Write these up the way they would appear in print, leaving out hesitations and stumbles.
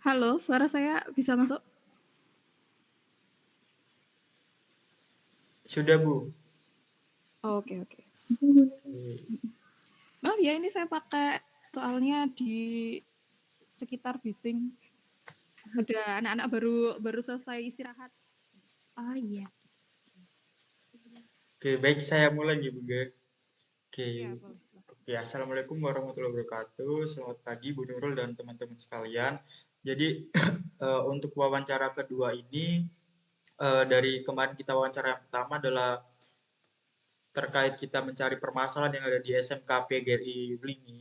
Halo, suara saya bisa masuk? Sudah, Bu. Oke. Oke. Maaf ya, ini saya pakai soalnya di sekitar bising. Ada anak-anak baru selesai istirahat. Oh iya. Oke, baik saya mulai nih, Bu. Oke. Iya, boleh. Oke, Assalamualaikum warahmatullahi wabarakatuh. Selamat pagi Bu Nurul dan teman-teman sekalian. Jadi untuk wawancara kedua ini dari kemarin kita wawancara yang pertama adalah terkait kita mencari permasalahan yang ada di SMK PGRI Blingi.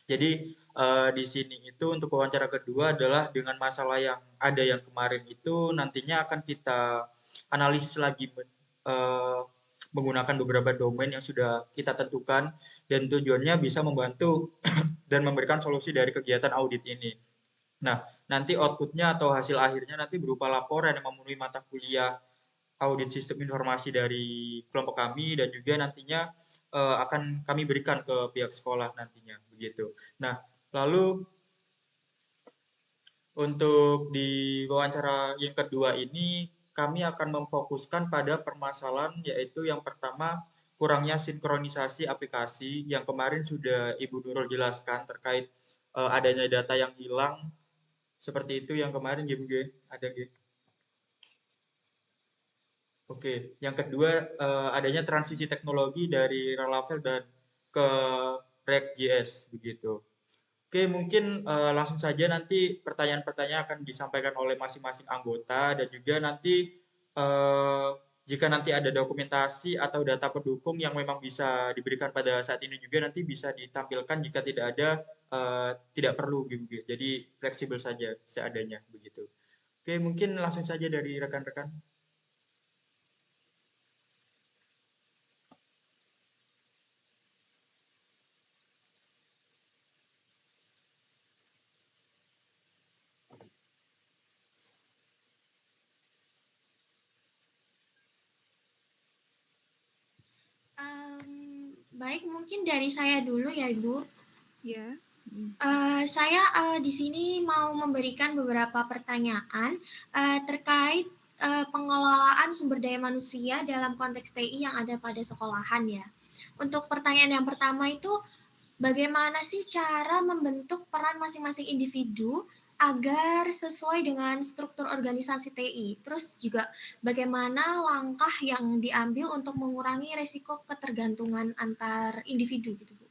Jadi di sini itu untuk wawancara kedua adalah dengan masalah yang ada yang kemarin itu nantinya akan kita analisis lagi menggunakan beberapa domain yang sudah kita tentukan dan tujuannya bisa membantu dan memberikan solusi dari kegiatan audit ini. Nah, nanti outputnya atau hasil akhirnya nanti berupa laporan yang memenuhi mata kuliah audit sistem informasi dari kelompok kami dan juga nantinya akan kami berikan ke pihak sekolah nantinya begitu. Nah, lalu untuk di wawancara yang kedua ini kami akan memfokuskan pada permasalahan yaitu yang pertama kurangnya sinkronisasi aplikasi yang kemarin sudah Ibu Nurul jelaskan terkait adanya data yang hilang seperti itu yang kemarin ya Bu ada G. Oke, yang kedua adanya transisi teknologi dari Laravel dan ke React.js begitu. Oke, mungkin langsung saja nanti pertanyaan-pertanyaan akan disampaikan oleh masing-masing anggota dan juga nanti eh, jika nanti ada dokumentasi atau data pendukung yang memang bisa diberikan pada saat ini juga nanti bisa ditampilkan jika tidak ada tidak perlu gitu. Jadi fleksibel saja seadanya begitu. Oke, mungkin langsung saja dari rekan-rekan. Baik, mungkin dari saya dulu ya, Ibu. Ya. Saya di sini mau memberikan beberapa pertanyaan terkait pengelolaan sumber daya manusia dalam konteks TI yang ada pada sekolahan ya. Untuk pertanyaan yang pertama itu, bagaimana sih cara membentuk peran masing-masing individu agar sesuai dengan struktur organisasi TI? Terus juga bagaimana langkah yang diambil untuk mengurangi resiko ketergantungan antar individu gitu, Bu?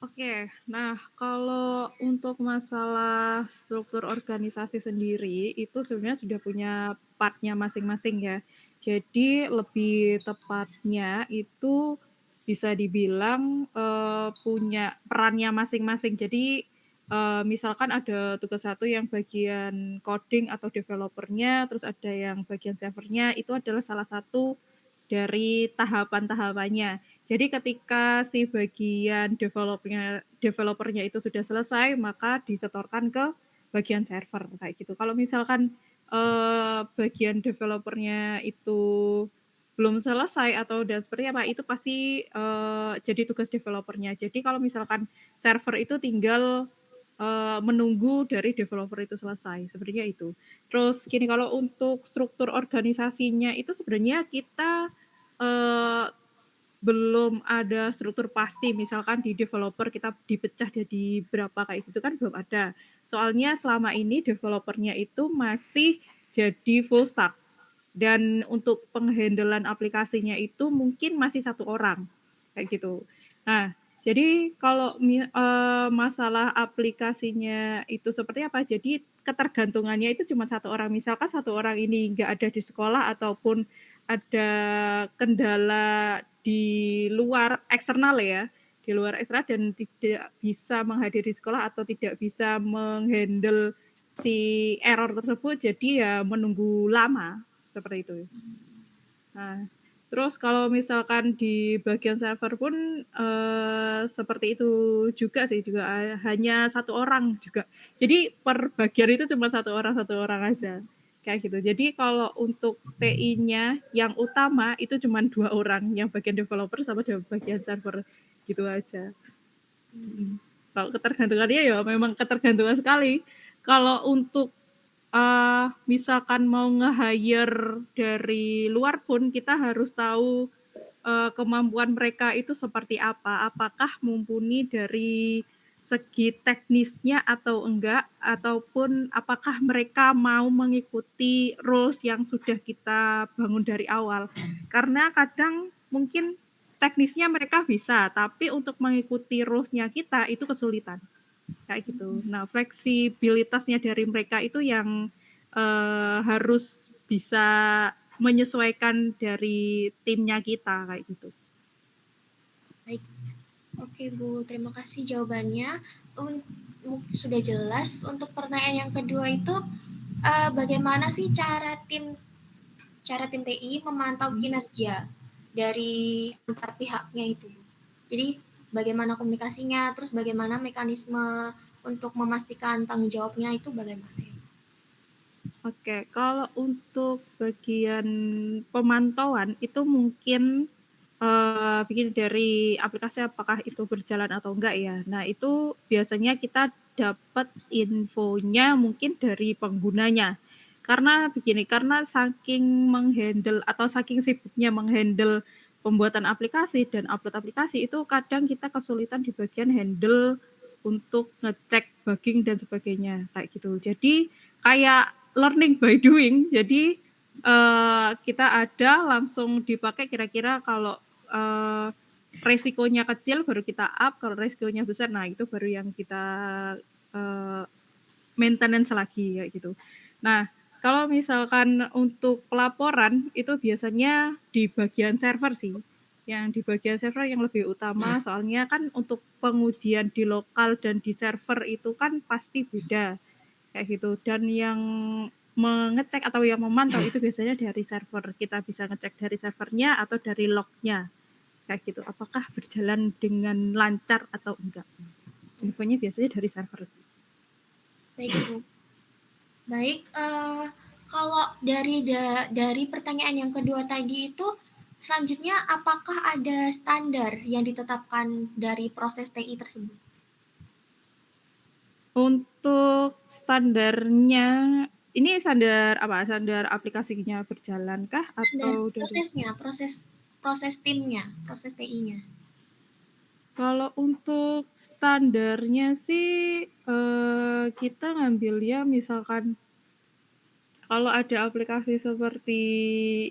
Oke, nah kalau untuk masalah struktur organisasi sendiri itu sebenarnya sudah punya part-nya masing-masing ya. Jadi lebih tepatnya itu bisa dibilang punya perannya masing-masing. Jadi misalkan ada tugas satu yang bagian coding atau developernya, terus ada yang bagian servernya, itu adalah salah satu dari tahapan-tahapannya. Jadi ketika si bagian developernya itu sudah selesai, maka disetorkan ke bagian server kayak gitu. Kalau misalkan bagian developernya itu belum selesai atau dan seperti apa, itu pasti jadi tugas developernya. Jadi kalau misalkan server itu tinggal menunggu dari developer itu selesai, sebenarnya itu. Terus gini, kalau untuk struktur organisasinya itu sebenarnya kita, eee, belum ada struktur pasti, misalkan di developer kita dipecah jadi berapa kayak gitu kan belum ada. Soalnya selama ini developernya itu masih jadi full stack dan untuk penghandelan aplikasinya itu mungkin masih satu orang, kayak gitu. Nah, jadi kalau masalah aplikasinya itu seperti apa, jadi ketergantungannya itu cuma satu orang. Misalkan satu orang ini nggak ada di sekolah ataupun ada kendala di luar eksternal ya, di luar eksternal dan tidak bisa menghadiri sekolah atau tidak bisa menghandle si error tersebut, jadi ya menunggu lama, seperti itu. Nah, terus kalau misalkan di bagian server pun, seperti itu juga sih, juga hanya satu orang juga. Jadi per bagian itu cuma satu orang aja, kayak gitu. Jadi kalau untuk TI-nya yang utama itu cuma 2 orang, yang bagian developer sama bagian server, gitu aja. Kalau ketergantungannya ya memang ketergantungan sekali. Kalau untuk misalkan mau nge-hire dari luar pun kita harus tahu, kemampuan mereka itu seperti apa. Apakah mumpuni dari segi teknisnya atau enggak, ataupun apakah mereka mau mengikuti rules yang sudah kita bangun dari awal. Karena kadang mungkin teknisnya mereka bisa, tapi untuk mengikuti rules-nya kita itu kesulitan. Kayak gitu. Nah, fleksibilitasnya dari mereka itu yang, harus bisa menyesuaikan dari timnya kita, kayak gitu. Baik. Oke, Bu, terima kasih jawabannya. Sudah jelas. Untuk pertanyaan yang kedua itu, bagaimana sih cara tim TI memantau kinerja dari antar pihaknya itu? Jadi bagaimana komunikasinya, terus bagaimana mekanisme untuk memastikan tanggung jawabnya itu bagaimana? Oke, kalau untuk bagian pemantauan itu mungkin, bikin dari aplikasi apakah itu berjalan atau enggak ya. Nah, itu biasanya kita dapat infonya mungkin dari penggunanya. Karena begini, karena saking atau saking sibuknya menghandle pembuatan aplikasi dan upload aplikasi, itu kadang kita kesulitan di bagian handle untuk ngecek bugging dan sebagainya, kayak gitu. Jadi kayak learning by doing. Jadi, kita ada langsung dipakai kira-kira kalau, resikonya kecil baru kita up, kalau resikonya besar, nah itu baru yang kita, eee, maintenance lagi, kayak gitu. Nah, kalau misalkan untuk pelaporan, itu biasanya di bagian server sih, yang di bagian server yang lebih utama, soalnya kan untuk pengujian di lokal dan di server itu kan pasti beda, kayak gitu. Dan yang mengecek atau yang memantau itu biasanya dari server. Kita bisa ngecek dari servernya atau dari lognya, kayak gitu. Apakah berjalan dengan lancar atau enggak. Infonya biasanya dari server sih. Baik, Bu. Baik, kalau dari pertanyaan yang kedua tadi itu, selanjutnya apakah ada standar yang ditetapkan dari proses TI tersebut? Untuk standarnya, ini standar apa? Standar aplikasinya berjalankah Standar atau dari? prosesnya, proses timnya, proses TI-nya. Kalau untuk standarnya sih, kita ngambilnya misalkan kalau ada aplikasi seperti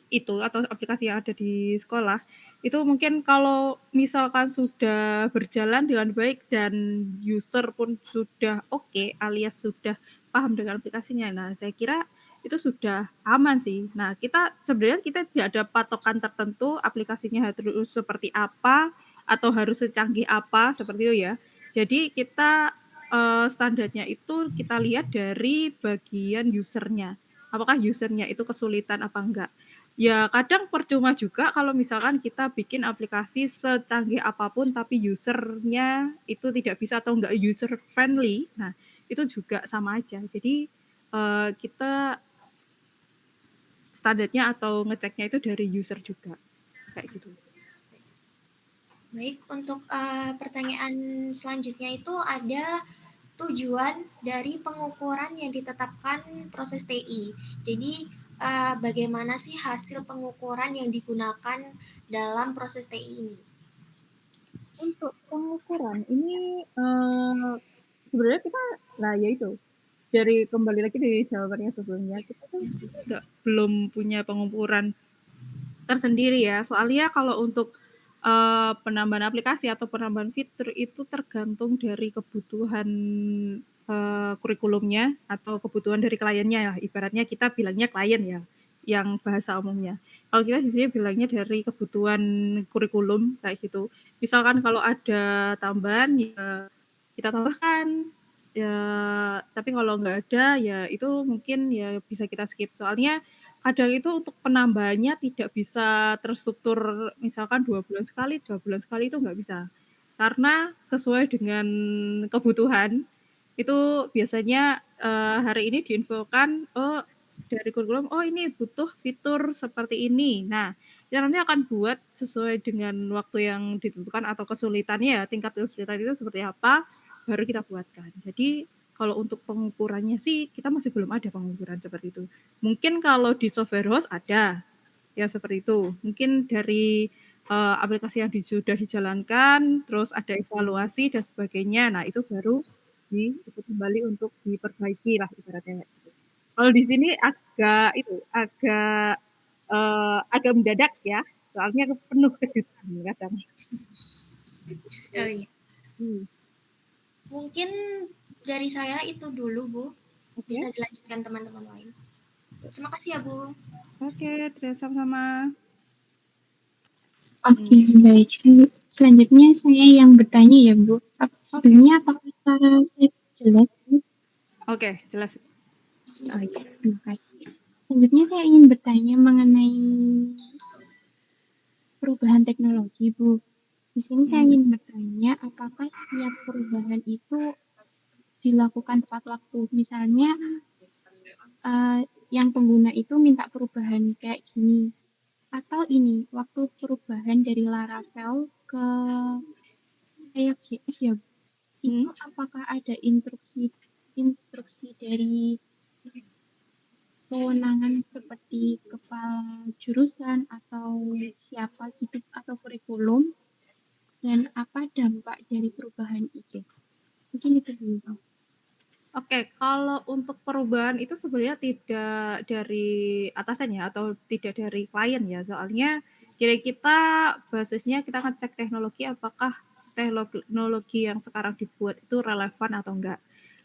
itu atau aplikasi yang ada di sekolah, itu mungkin kalau misalkan sudah berjalan dengan baik dan user pun sudah oke, alias sudah paham dengan aplikasinya. Nah, saya kira itu sudah aman sih. Nah, sebenarnya kita tidak ada patokan tertentu aplikasinya harus seperti apa, atau harus secanggih apa, seperti itu ya. Jadi kita, standarnya itu kita lihat dari bagian user-nya. Apakah user-nya itu kesulitan apa enggak. Ya kadang percuma juga kalau misalkan kita bikin aplikasi secanggih apapun tapi user-nya itu tidak bisa atau enggak user friendly, nah itu juga sama aja. Jadi, kita standarnya atau ngeceknya itu dari user juga, kayak gitu. Baik, untuk pertanyaan selanjutnya itu ada tujuan dari pengukuran yang ditetapkan proses TI. Jadi bagaimana sih hasil pengukuran yang digunakan dalam proses TI ini? Untuk pengukuran ini, sebenarnya kita nah ya itu, kembali lagi dari jawabannya sebelumnya, kita tuh sebenarnya belum punya pengukuran tersendiri ya. Soalnya kalau untuk, penambahan aplikasi atau penambahan fitur itu tergantung dari kebutuhan, kurikulumnya atau kebutuhan dari kliennya lah, ibaratnya kita bilangnya klien ya, yang bahasa umumnya. Kalau kita di sini bilangnya dari kebutuhan kurikulum, kayak gitu. Misalkan kalau ada tambahan, ya kita tambahkan, ya tapi kalau nggak ada, ya itu mungkin ya bisa kita skip. Soalnya kadang itu untuk penambahannya tidak bisa terstruktur misalkan 2 bulan sekali, 3 bulan sekali itu nggak bisa. Karena sesuai dengan kebutuhan, itu biasanya, hari ini diinfokan, oh dari kurikulum, oh ini butuh fitur seperti ini. Nah, kita nanti akan buat sesuai dengan waktu yang ditentukan atau kesulitannya ya, tingkat kesulitan itu seperti apa, baru kita buatkan. Jadi kalau untuk pengukurannya sih kita masih belum ada pengukuran seperti itu. Mungkin kalau di software house ada, ya seperti itu. Mungkin dari, aplikasi yang sudah dijalankan, terus ada evaluasi dan sebagainya. Nah itu baru itu kembali untuk diperbaiki lah ibaratnya kayak gitu. Kalau di sini agak mendadak ya, soalnya penuh kejutan kadang. Oh iya. Hmm, Mungkin dari saya itu dulu, Bu. Bisa oke. dilanjutkan teman-teman lain. Terima kasih ya, Bu. Oke, terus sama-sama. Oke, baik. Selanjutnya saya yang bertanya ya, Bu. Sebelumnya apakah suara saya jelas, Bu? Oke, jelas. Oh iya, terima kasih. Selanjutnya saya ingin bertanya mengenai perubahan teknologi, Bu. Di sini saya ingin bertanya, apakah setiap perubahan itu dilakukan tepat waktu? Misalnya, yang pengguna itu minta perubahan kayak gini, atau ini waktu perubahan dari Laravel ke React.js ya, Bu? Itu apakah ada instruksi dari kewenangan seperti kepala jurusan atau siapa gitu atau kurikulum, dan apa dampak dari perubahan itu? Mungkin itu dulu. Oke, kalau untuk perubahan itu sebenarnya tidak dari atasan ya, atau tidak dari klien ya. Soalnya kita basisnya kita ngecek teknologi apakah teknologi yang sekarang dibuat itu relevan atau enggak.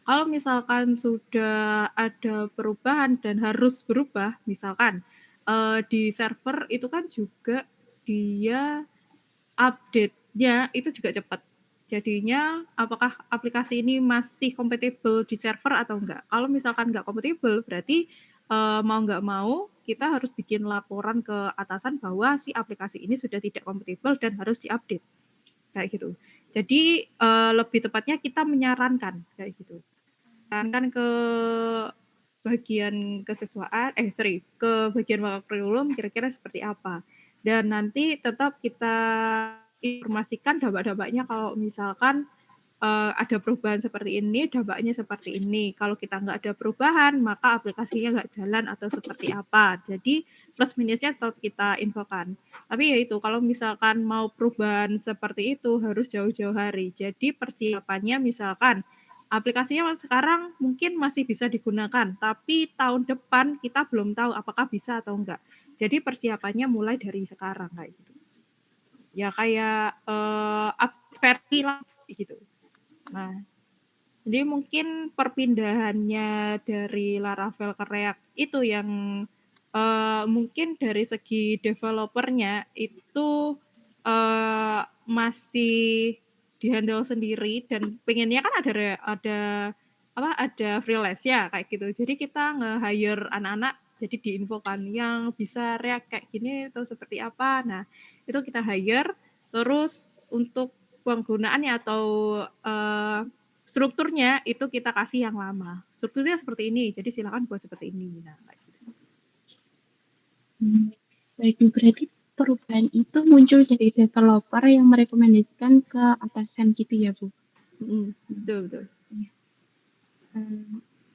Kalau misalkan sudah ada perubahan dan harus berubah, misalkan di server itu kan juga dia update-nya itu juga cepat. Jadinya apakah aplikasi ini masih kompatibel di server atau enggak. Kalau misalkan nggak kompatibel berarti, mau nggak mau kita harus bikin laporan ke atasan bahwa si aplikasi ini sudah tidak kompatibel dan harus di-update, kayak gitu. Jadi, lebih tepatnya kita menyarankan, kayak gitu. Sarankan ke bagian ke bagian kurikulum kira-kira seperti apa. Dan nanti tetap kita informasikan dampak-dampaknya kalau misalkan, ada perubahan seperti ini, dampaknya seperti ini. Kalau kita nggak ada perubahan, maka aplikasinya nggak jalan atau seperti apa. Jadi plus minusnya tetap kita infokan. Tapi ya itu, kalau misalkan mau perubahan seperti itu harus jauh-jauh hari. Jadi persiapannya misalkan aplikasinya sekarang mungkin masih bisa digunakan, tapi tahun depan kita belum tahu apakah bisa atau enggak. Jadi persiapannya mulai dari sekarang kayak gitu. Ya kayak versi lah gitu. Nah, jadi mungkin perpindahannya dari Laravel ke React itu yang mungkin dari segi developernya itu masih di-handle sendiri dan pengennya kan ada freelance ya kayak gitu. Jadi kita nge-hire anak-anak jadi diinfokan yang bisa React kayak gini atau seperti apa. Nah, itu kita hire terus untuk penggunaannya atau strukturnya itu kita kasih yang lama. Strukturnya seperti ini, jadi silakan buat seperti ini. Nah, kayak gitu. Baik, berarti perubahan itu muncul dari developer yang merekomendasikan ke atasan gitu ya, Bu? Betul, betul.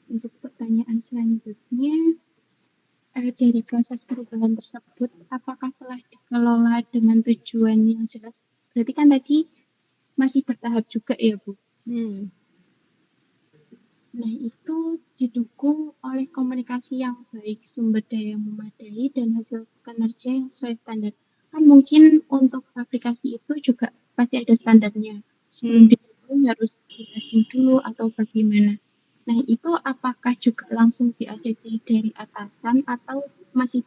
Untuk pertanyaan selanjutnya, dari proses perubahan tersebut, apakah telah dikelola dengan tujuan yang jelas? Berarti kan tadi masih bertahap juga ya, Bu? Nah, itu didukung oleh komunikasi yang baik, sumber daya yang memadai, dan hasil kinerja yang sesuai standar. Kan mungkin untuk aplikasi itu juga pasti ada standarnya. Sebelum didukung harus di-testing dulu atau bagaimana. Nah, itu apakah juga langsung di-ACC dari atasan atau masih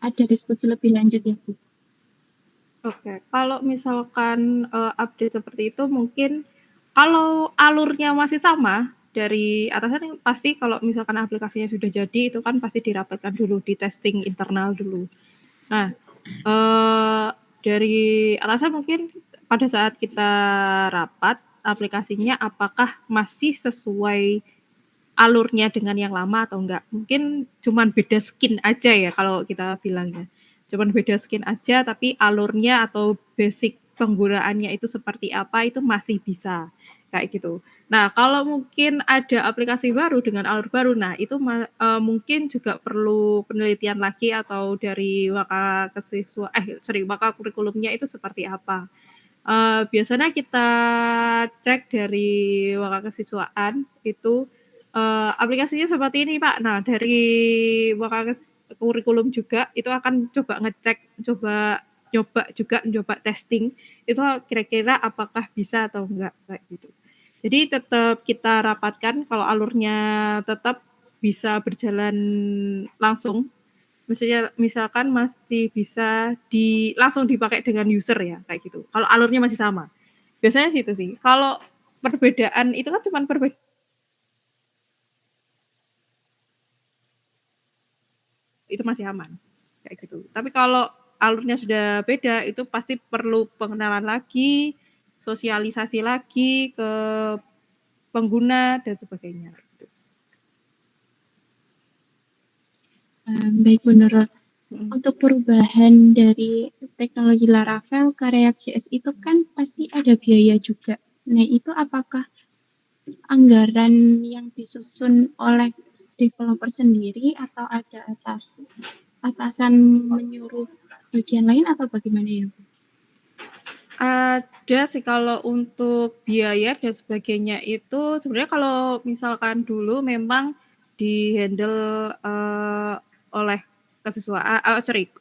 ada diskusi lebih lanjut ya, Bu? Oke, kalau misalkan update seperti itu mungkin kalau alurnya masih sama dari atasan pasti kalau misalkan aplikasinya sudah jadi itu kan pasti dirapatkan dulu, di testing internal dulu. Nah, dari atasan mungkin pada saat kita rapat aplikasinya apakah masih sesuai alurnya dengan yang lama atau enggak. Mungkin cuman beda skin aja ya kalau kita bilangnya. Cuman beda skin aja tapi alurnya atau basic penggunaannya itu seperti apa itu masih bisa, kayak gitu. Nah, kalau mungkin ada aplikasi baru dengan alur baru, nah itu mungkin juga perlu penelitian lagi atau dari waka kurikulumnya itu seperti apa. Biasanya kita cek dari waka kesiswaan itu, aplikasinya seperti ini Pak. Nah dari waka kurikulum juga itu akan coba ngecek, nyoba testing, itu kira-kira apakah bisa atau enggak, kayak gitu. Jadi tetap kita rapatkan kalau alurnya tetap bisa berjalan langsung, misalkan masih bisa langsung dipakai dengan user ya, kayak gitu. Kalau alurnya masih sama. Biasanya sih itu sih. Kalau perbedaan itu kan cuman itu masih aman, kayak gitu. Tapi kalau alurnya sudah beda, itu pasti perlu pengenalan lagi, sosialisasi lagi ke pengguna dan sebagainya, gitu. Baik Bu Nurul. Untuk perubahan dari teknologi Laravel ke React.js itu kan pasti ada biaya juga. Nah, itu apakah anggaran yang disusun oleh developer sendiri atau ada atasan menyuruh bagian lain atau bagaimana ya, Bu? Ada sih kalau untuk biaya dan sebagainya itu sebenarnya kalau misalkan dulu memang di-handle, oleh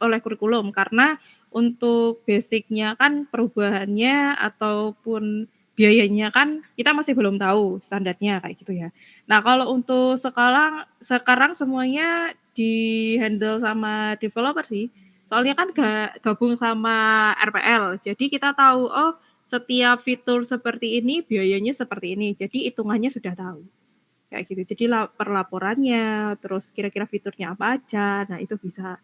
oleh kurikulum karena untuk basic-nya kan perubahannya ataupun biayanya kan kita masih belum tahu standarnya kayak gitu ya. Nah kalau untuk sekarang semuanya di-handle sama developer sih. Soalnya kan gabung sama RPL, jadi kita tahu, oh setiap fitur seperti ini biayanya seperti ini, jadi hitungannya sudah tahu, kayak gitu. Jadi per laporannya, terus kira-kira fiturnya apa aja, nah itu bisa,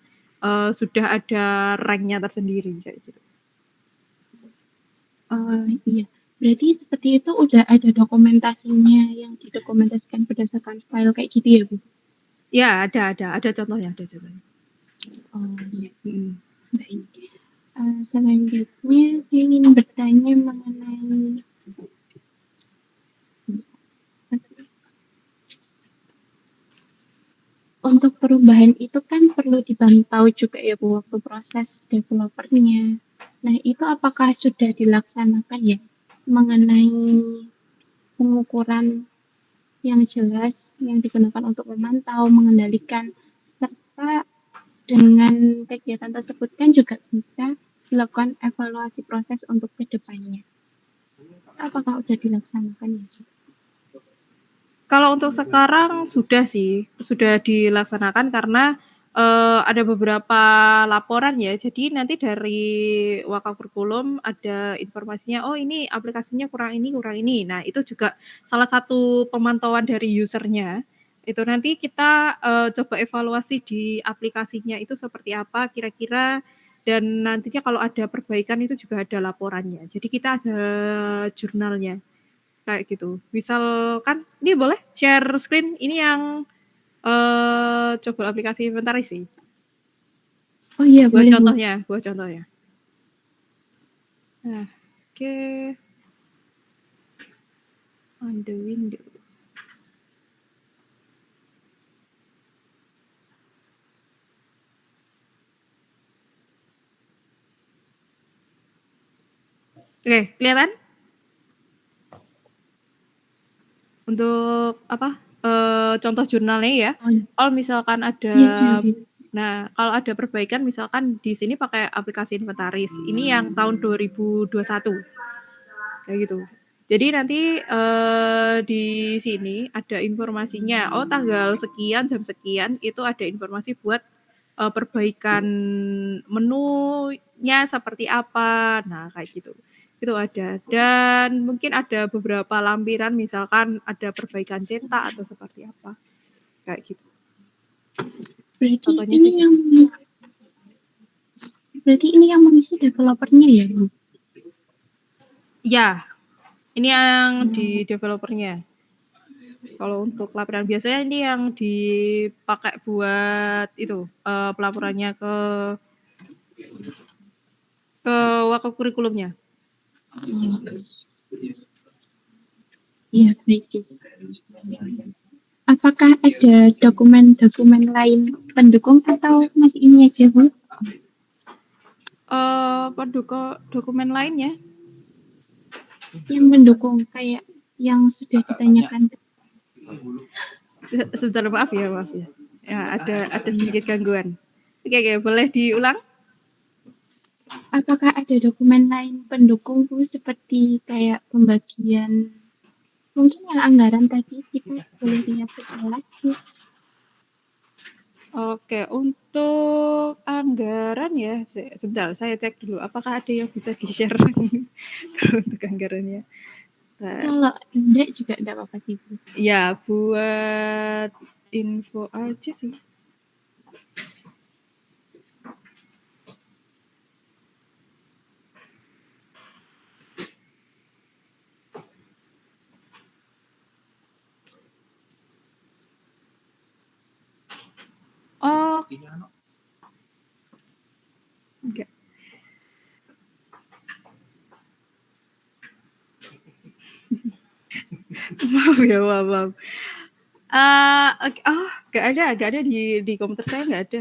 sudah ada rank-nya tersendiri, kayak gitu. Iya. Berarti seperti itu udah ada dokumentasinya yang didokumentasikan berdasarkan file kayak gitu ya, Bu? Ya, ada contohnya. Oh, iya. Baik. Selanjutnya saya ingin bertanya mengenai untuk perubahan itu kan perlu dipantau juga ya Bu waktu proses developernya. Nah, itu apakah sudah dilaksanakan ya mengenai pengukuran yang jelas yang digunakan untuk memantau, mengendalikan, serta dengan kegiatan tersebut kan juga bisa dilakukan evaluasi proses untuk kedepannya. Apakah sudah dilaksanakan ya? Kalau untuk sekarang sudah sih, sudah dilaksanakan karena, ada beberapa laporan ya. Jadi nanti dari waka kurikulum ada informasinya, oh ini aplikasinya kurang ini. Nah itu juga salah satu pemantauan dari user-nya, itu nanti kita, coba evaluasi di aplikasinya itu seperti apa kira-kira dan nantinya kalau ada perbaikan itu juga ada laporannya. Jadi kita ada jurnalnya. Kayak gitu. Misalkan ini boleh share screen ini yang, coba aplikasi inventaris sih. Oh iya Buat boleh Bu. contohnya. Nah, oke. On the window. Oke, kelihatan? Untuk apa, contoh jurnalnya ya, Oh, iya. kalau misalkan ada Iya, sudah lihat. kalau ada perbaikan misalkan di sini pakai aplikasi inventaris, ini yang tahun 2021, kayak gitu. Jadi nanti, di sini ada informasinya, oh tanggal sekian, jam sekian, itu ada informasi buat, perbaikan menunya seperti apa, nah kayak gitu. Itu ada, dan mungkin ada beberapa lampiran misalkan ada perbaikan cetak atau seperti apa, kayak gitu. Berarti Contohnya ini sih yang mengisi developer-nya ya, Bu? iya, ini yang di Oh. developer-nya. Kalau untuk laporan biasanya ini yang dipakai buat itu, pelaporannya ke wakakurikulumnya. Iya, baik, Bu. Apakah ada dokumen-dokumen lain pendukung atau masih ini aja, Bu? Dokumen lainnya? Yang mendukung kayak yang sudah ditanyakan. Sebentar, maaf ya. Ya, ada sedikit gangguan. Oke, boleh diulang? Apakah ada dokumen lain pendukung, Bu, seperti kayak pembagian mungkin yang anggaran tadi kita boleh lihat sekilas, Bu? Oke, untuk anggaran ya, sebentar saya cek dulu apakah ada yang bisa di-share kalau untuk anggarannya. Kalau enggak juga enggak apa-apa sih, Bu. Ya, buat info aja sih. Oh. Enggak. maaf. Oke. Oh, nggak ada di komputer saya nggak ada.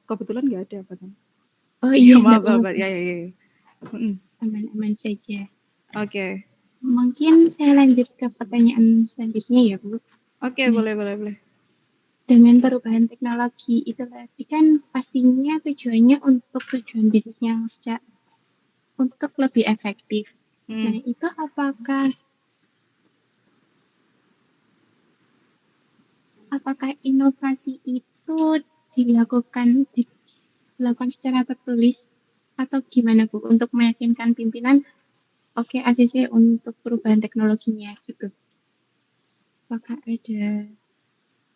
Kebetulan nggak ada apa namanya. Oh Ya, iya, maaf. enggak apa-apa. Ya. Aman-aman saja. Oke. Mungkin saya lanjut ke pertanyaan selanjutnya ya, Bu. Oke, boleh. Dengan perubahan teknologi itu tadi kan pastinya tujuannya untuk tujuan bisnis yang untuk lebih efektif. Nah, itu apakah inovasi itu dilakukan secara tertulis atau gimana, Bu, untuk meyakinkan pimpinan oke ACC untuk perubahan teknologinya gitu? Apakah ada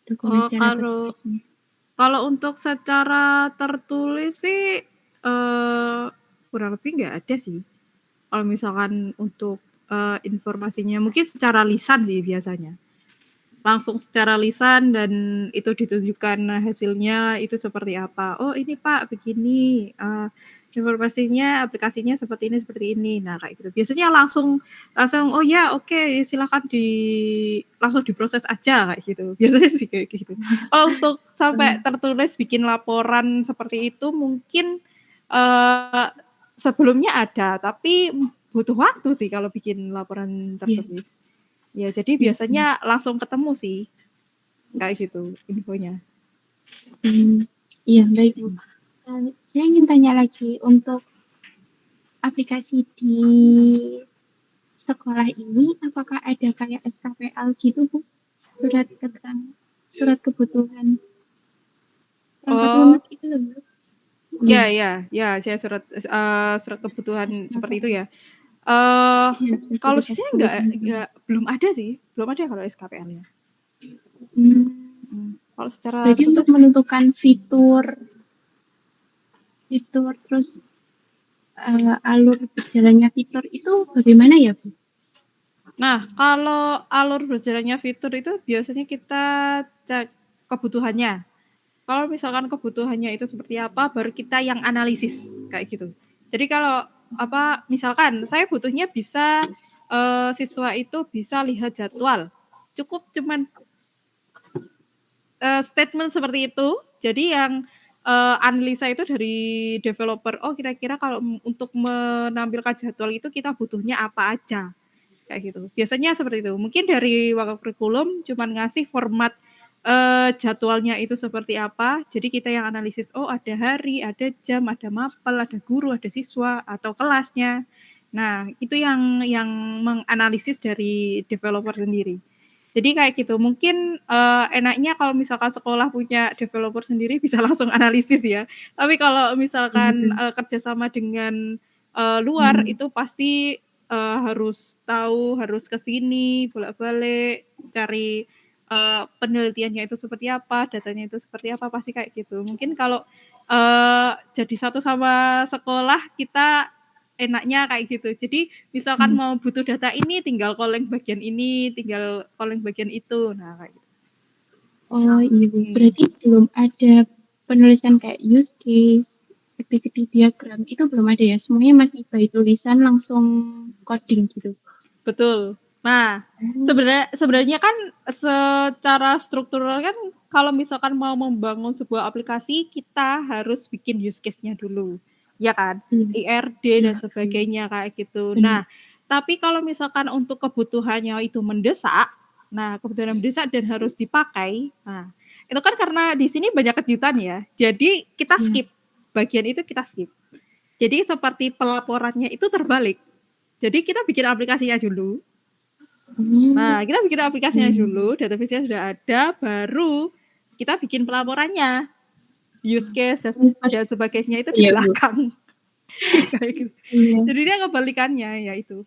dokumen secara tertulisnya? Kalau untuk secara tertulis sih kurang lebih nggak ada sih. Kalau misalkan untuk informasinya mungkin secara lisan sih biasanya. Langsung secara lisan dan itu ditunjukkan hasilnya itu seperti apa. Oh ini Pak begini, informasinya aplikasinya seperti ini. Nah kayak gitu. Biasanya langsung oh ya oke silakan langsung diproses aja kayak gitu. Biasanya sih kayak gitu. Kalau untuk sampai tertulis bikin laporan seperti itu mungkin sebelumnya ada, tapi butuh waktu sih kalau bikin laporan tertulis. Ya jadi biasanya langsung ketemu sih, kayak gitu infonya. Iya baik, Bu. Saya ingin tanya lagi untuk aplikasi di sekolah ini apakah ada kayak SKPL gitu, Bu? Surat kebutuhan perangkat lunak itu loh, Bu. Ya, saya surat kebutuhan seperti itu ya. Kalau di sini belum ada sih, belum ada kalau SKPL-nya. Kalau secara jadi untuk menentukan fitur terus alur berjalannya fitur itu bagaimana ya, Bu? Nah, kalau alur berjalannya fitur itu biasanya kita cek kebutuhannya. Kalau misalkan kebutuhannya itu seperti apa, baru kita yang analisis kayak gitu. Jadi kalau misalkan saya butuhnya bisa siswa itu bisa lihat jadwal. Cukup cuman statement seperti itu. Jadi yang analisa itu dari developer, oh kira-kira kalau untuk menampilkan jadwal itu kita butuhnya apa aja, kayak gitu. Biasanya seperti itu. Mungkin dari Waka Kurikulum cuman ngasih format, jadwalnya itu seperti apa, jadi kita yang analisis, oh ada hari, ada jam, ada mapel, ada guru, ada siswa, atau kelasnya. Nah, itu yang menganalisis dari developer sendiri. Jadi kayak gitu, mungkin, enaknya kalau misalkan sekolah punya developer sendiri bisa langsung analisis ya. Tapi kalau misalkan, kerjasama dengan, luar itu pasti, harus tahu, harus ke sini, bolak-balik, cari, penelitiannya itu seperti apa, datanya itu seperti apa, pasti kayak gitu. Mungkin kalau, jadi satu sama sekolah, kita enaknya kayak gitu. Jadi misalkan mau butuh data ini, tinggal calling bagian ini, tinggal calling bagian itu. Nah, kayak gitu. Oh iya Bu, berarti belum ada penulisan kayak use case, activity diagram, itu belum ada ya? Semuanya masih by tulisan langsung coding gitu? Betul. Nah, sebenarnya kan secara struktural kan kalau misalkan mau membangun sebuah aplikasi, kita harus bikin use case-nya dulu, ya kan? IRD dan sebagainya kayak gitu. Nah, tapi kalau misalkan untuk kebutuhannya itu mendesak, nah kebutuhan mendesak dan harus dipakai, nah itu kan karena di sini banyak kejutan ya, jadi kita skip, bagian itu kita skip. Jadi seperti pelaporannya itu terbalik. Jadi kita bikin aplikasinya dulu. Nah, kita bikin aplikasinya dulu, database-nya sudah ada, baru kita bikin pelaporannya. Use case dan sebagainya itu di Iya, Bu. belakang. Kayak gitu. Jadi dia kebalikannya, ya itu.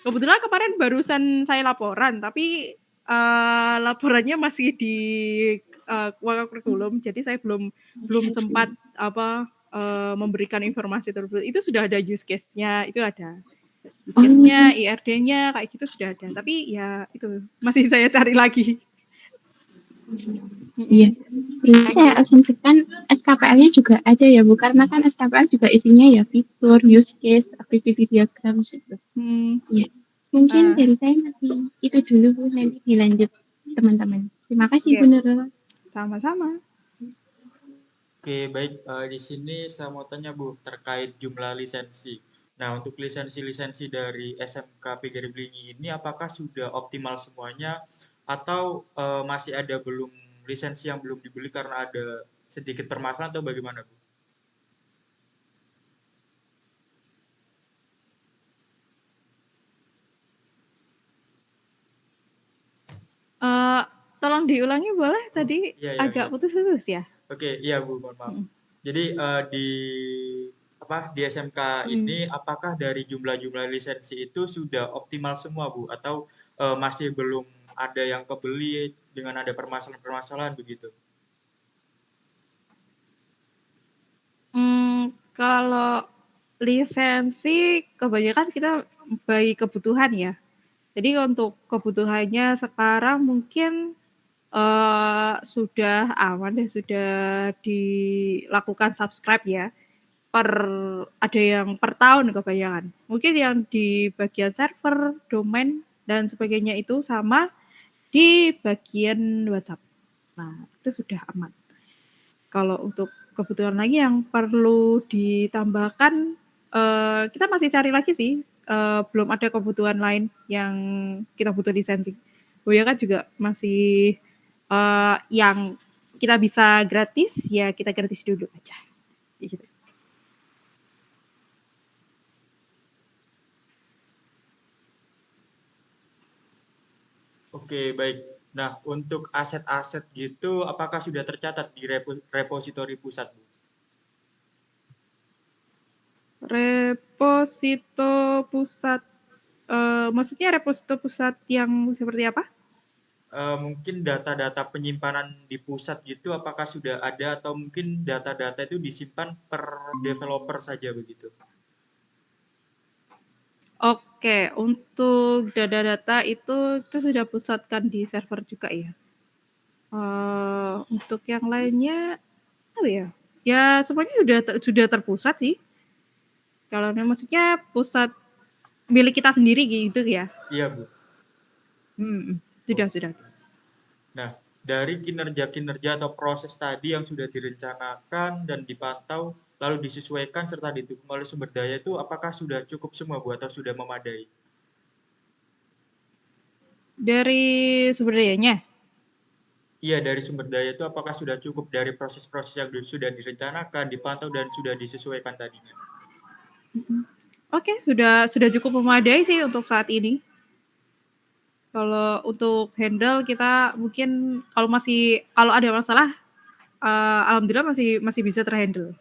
Kebetulan kemarin barusan saya laporan, tapi, laporannya masih di, Waka Kurikulum, jadi saya belum sempat memberikan informasi tersebut. Itu sudah ada use case-nya, itu ada. Use case-nya, IRD-nya, kayak gitu sudah ada. Tapi ya itu, masih saya cari lagi. Iya. Berarti saya asumsikan SKPL-nya juga ada ya Bu, karena kan SKPL juga isinya ya fitur, use case, activity diagram gitu. Iya. Mungkin dari saya masih itu dulu Bu, nanti dilanjut teman-teman. Terima kasih Bu Nurul. Sama-sama. Oke, baik. Di sini saya mau tanya Bu, terkait jumlah lisensi. Nah, untuk lisensi-lisensi dari SMK PGRI Belingi ini apakah sudah optimal semuanya atau masih ada belum lisensi yang belum dibeli karena ada sedikit permasalahan atau bagaimana Bu? Tolong diulangi boleh? Tadi Iya, agak putus-putus ya? Oke, iya Bu, mohon maaf. Jadi di SMK ini apakah dari jumlah-jumlah lisensi itu sudah optimal semua Bu atau masih belum ada yang kebeli dengan ada permasalahan-permasalahan begitu? Kalau lisensi kebanyakan kita by kebutuhan ya. Jadi untuk kebutuhannya sekarang mungkin, sudah aman ya, sudah dilakukan subscribe ya, ada yang per tahun kebanyakan. Mungkin yang di bagian server, domain, dan sebagainya itu sama di bagian WhatsApp. Nah, itu sudah aman. Kalau untuk kebutuhan lagi yang perlu ditambahkan, kita masih cari lagi sih, belum ada kebutuhan lain yang kita butuh lisensi. Kan juga masih, yang kita bisa gratis, ya kita gratis dulu aja, gitu. Oke, baik. Nah, untuk aset-aset gitu apakah sudah tercatat di repositori pusat Bu? Reposito pusat, maksudnya reposito pusat yang seperti apa? Mungkin data-data penyimpanan di pusat gitu apakah sudah ada atau mungkin data-data itu disimpan per developer saja begitu? Oke, untuk data-data itu sudah pusatkan di server juga ya. Untuk yang lainnya, apa ya? Ya semuanya sudah terpusat sih. Kalau maksudnya pusat milik kita sendiri gitu ya? Iya Bu. Sudah. Nah, dari kinerja-kinerja atau proses tadi yang sudah direncanakan dan dipantau, lalu disesuaikan serta didukung oleh sumber daya itu apakah sudah cukup semua Bu atau sudah memadai? Dari sumber dayanya? Iya, dari sumber daya itu apakah sudah cukup dari proses-proses yang sudah direncanakan, dipantau, dan sudah disesuaikan tadinya? Oke, sudah cukup memadai sih untuk saat ini. Kalau untuk handle kita mungkin kalau ada masalah, alhamdulillah masih bisa terhandle.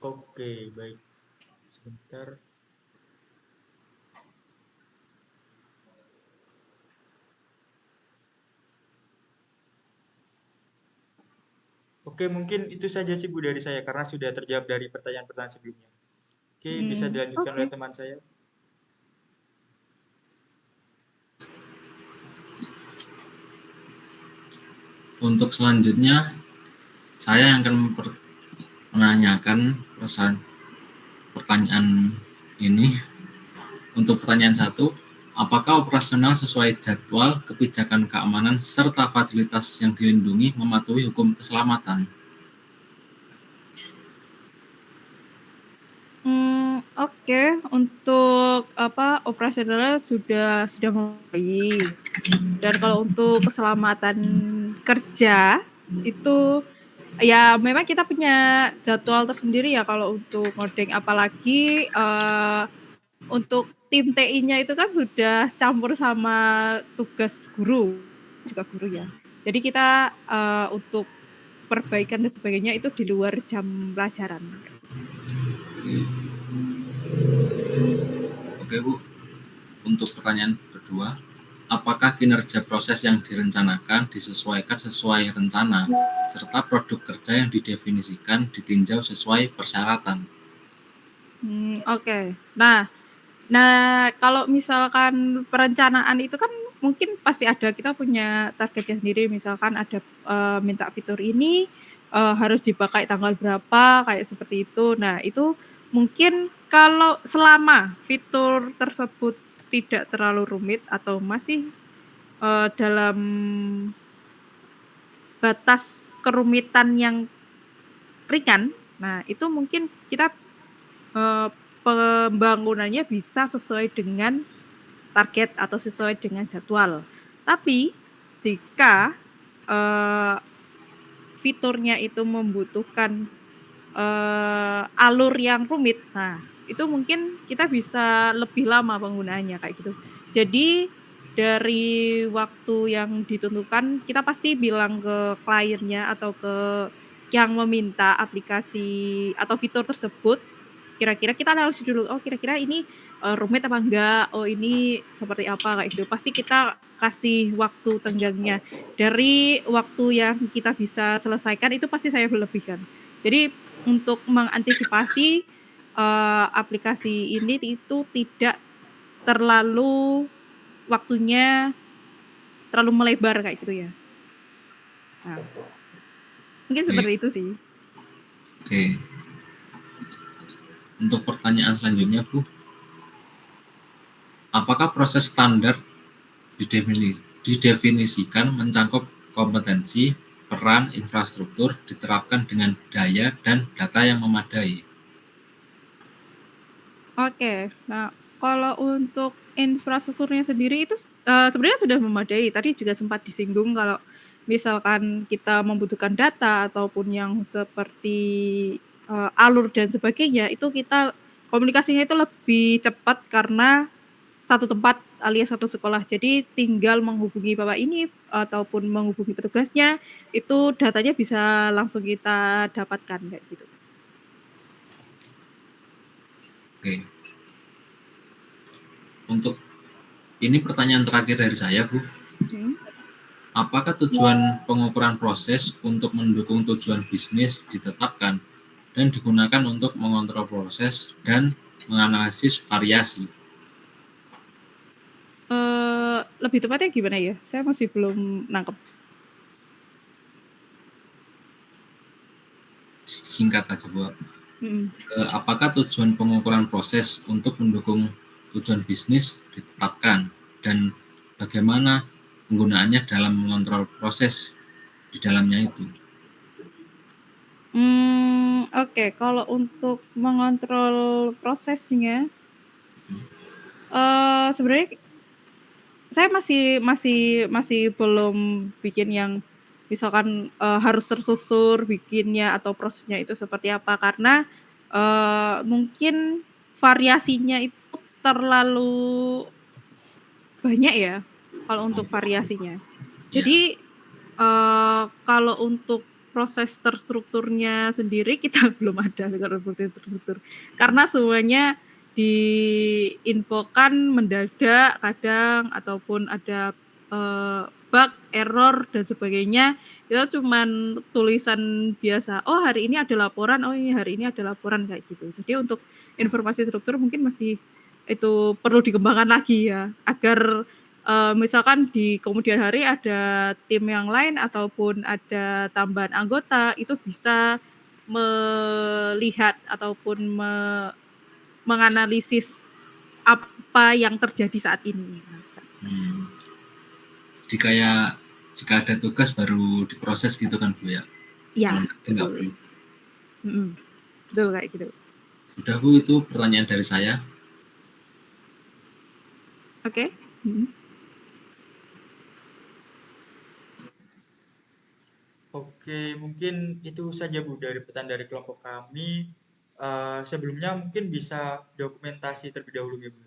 Oke, baik. Sebentar. Oke, mungkin itu saja sih Bu dari saya karena sudah terjawab dari pertanyaan-pertanyaan sebelumnya. Oke, bisa dilanjutkan oleh Oke. teman saya. Untuk selanjutnya, saya yang akan menanyakan pertanyaan ini. Untuk pertanyaan 1, apakah operasional sesuai jadwal, kebijakan keamanan, serta fasilitas yang dilindungi mematuhi hukum keselamatan? Oke, untuk operasionalnya sudah mulai. Dan kalau untuk keselamatan kerja itu ya memang kita punya jadwal tersendiri ya kalau untuk ngoding, apalagi untuk tim TI-nya itu kan sudah campur sama tugas guru, juga guru ya. Jadi kita untuk perbaikan dan sebagainya itu di luar jam pelajaran. Oke Bu, untuk pertanyaan kedua, apakah kinerja proses yang direncanakan disesuaikan sesuai rencana, serta produk kerja yang didefinisikan ditinjau sesuai persyaratan? Oke. Nah, kalau misalkan perencanaan itu kan mungkin pasti kita punya targetnya sendiri, misalkan ada minta fitur ini harus dipakai tanggal berapa, kayak seperti itu. Nah, itu mungkin kalau selama fitur tersebut tidak terlalu rumit atau masih dalam batas kerumitan yang ringan, nah itu mungkin kita pembangunannya bisa sesuai dengan target atau sesuai dengan jadwal. Tapi jika fiturnya itu membutuhkan alur yang rumit, nah itu mungkin kita bisa lebih lama penggunaannya kayak gitu. Jadi dari waktu yang ditentukan kita pasti bilang ke kliennya atau ke yang meminta aplikasi atau fitur tersebut, kira-kira kita analisis dulu, oh kira-kira ini rumit apa enggak, oh ini seperti apa kayak gitu. Pasti kita kasih waktu tenggangnya. Dari waktu yang kita bisa selesaikan itu pasti saya lebihkan. Jadi untuk mengantisipasi aplikasi ini itu tidak terlalu waktunya terlalu melebar kayak gitu ya. Nah, mungkin seperti itu sih. Oke. Untuk pertanyaan selanjutnya, Bu, apakah proses standar didefinisikan mencakup kompetensi, peran, infrastruktur diterapkan dengan daya dan data yang memadai? Oke. Nah, kalau untuk infrastrukturnya sendiri itu sebenarnya sudah memadai. Tadi juga sempat disinggung kalau misalkan kita membutuhkan data ataupun yang seperti alur dan sebagainya, itu kita komunikasinya itu lebih cepat karena satu tempat alias satu sekolah. Jadi tinggal menghubungi bapak ini ataupun menghubungi petugasnya, itu datanya bisa langsung kita dapatkan kayak gitu. Oke. Untuk ini pertanyaan terakhir dari saya, Bu. Apakah tujuan pengukuran proses untuk mendukung tujuan bisnis ditetapkan dan digunakan untuk mengontrol proses dan menganalisis variasi? Lebih tepatnya gimana ya? Saya masih belum nangkep. Singkat aja, Bu. Mhm. Apakah tujuan pengukuran proses untuk mendukung tujuan bisnis ditetapkan dan bagaimana penggunaannya dalam mengontrol proses di dalamnya itu? Oke, kalau untuk mengontrol prosesnya, sebenarnya saya masih belum bikin yang misalkan, harus terstruktur bikinnya atau prosesnya itu seperti apa, karena, mungkin variasinya itu terlalu banyak ya, kalau untuk variasinya. Ya. Jadi, kalau untuk proses terstrukturnya sendiri kita belum ada kalau seperti terstruktur. Karena semuanya diinfokan mendadak kadang ataupun ada, bug, error dan sebagainya, itu cuman tulisan biasa, "Oh hari ini ada laporan, oh ini hari ini ada laporan," kayak gitu. Jadi untuk informasi struktur mungkin masih itu perlu dikembangkan lagi ya, agar misalkan di kemudian hari ada tim yang lain ataupun ada tambahan anggota, itu bisa melihat ataupun menganalisis apa yang terjadi saat ini. Jadi kayak jika ada tugas baru diproses gitu kan Bu ya? Iya, Enggak betul. perlu. Betul kayak gitu. Udah Bu, itu pertanyaan dari saya. Oke, mungkin itu saja Bu dari pertanyaan dari kelompok kami. Sebelumnya mungkin bisa dokumentasi terlebih dahulu ya Bu.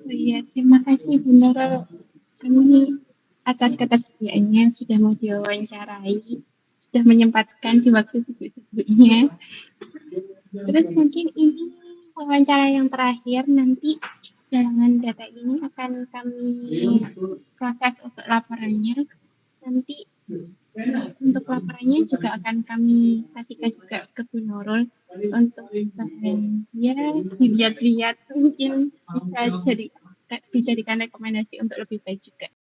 Iya, terima kasih Bu Nurul. Kami atas ketersediaannya sudah mau diwawancarai, sudah menyempatkan di waktu sibuk-sibuknya. Terus mungkin ini wawancara yang terakhir, nanti galangan data ini akan kami proses untuk laporannya. Nanti untuk laporannya juga akan kami kasihkan juga ke Bu Nurul untuk bahan ya dilihat-lihat, mungkin bisa dijadikan rekomendasi untuk lebih baik juga.